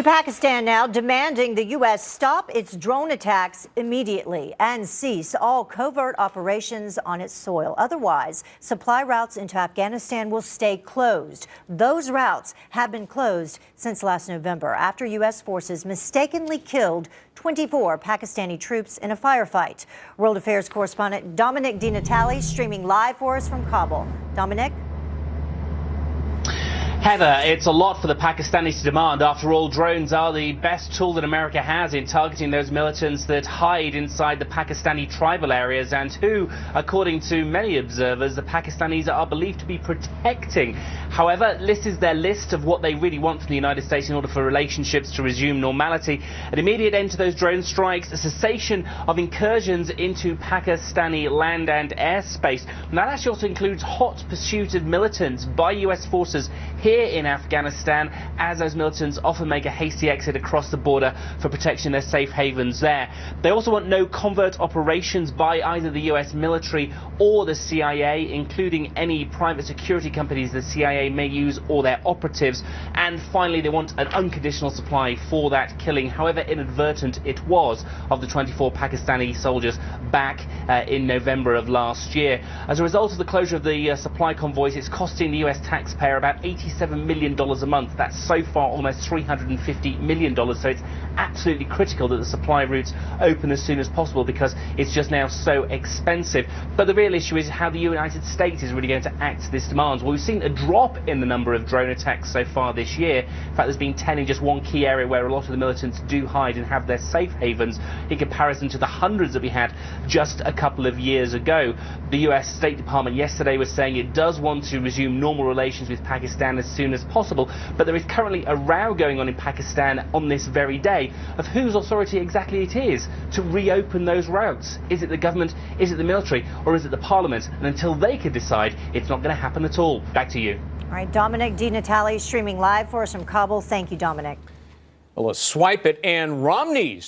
Pakistan now, demanding the U.S. stop its drone attacks immediately and cease all covert operations on its soil. Otherwise, supply routes into Afghanistan will stay closed. Those routes have been closed since last November after U.S. forces mistakenly killed 24 Pakistani troops in a firefight. World Affairs correspondent Dominic DiNatale streaming live for us from Kabul. Dominic? Heather, it's a lot for the Pakistanis to demand. After all, drones are the best tool that America has in targeting those militants that hide inside the Pakistani tribal areas and who, according to many observers, the Pakistanis are believed to be protecting. However, this is their list of what they really want from the United States in order for relationships to resume normality. An immediate end to those drone strikes, a cessation of incursions into Pakistani land and airspace. And that actually also includes hot pursuit of militants by U.S. forces here in Afghanistan, as those militants often make a hasty exit across the border for protection in their safe havens there. They also want no covert operations by either the US military or the CIA, including any private security companies the CIA may use or their operatives. And finally, they want an unconditional supply for that killing, however inadvertent it was, of the 24 Pakistani soldiers back in November of last year. As a result of the closure of the supply convoys, it's costing the US taxpayer about $87 million a month. That's so far almost $350 million. So it's absolutely critical that the supply routes open as soon as possible because it's just now so expensive. But the real issue is how the United States is really going to act to this demand. Well, we've seen a drop in the number of drone attacks so far this year. In fact, there's been 10 in just one key area where a lot of the militants do hide and have their safe havens, in comparison to the hundreds that we had just a couple of years ago. The US State Department yesterday was saying it does want to resume normal relations with Pakistan as soon as possible, but there is currently a row going on in Pakistan on this very day of whose authority exactly it is to reopen those routes. Is it the government, is it the military, or is it the parliament? And until they can decide, it's not going to happen at all. Back to you. All right, Dominic DiNatale streaming live for us from Kabul. Thank you, Dominic. Well, let's swipe it, and Romney's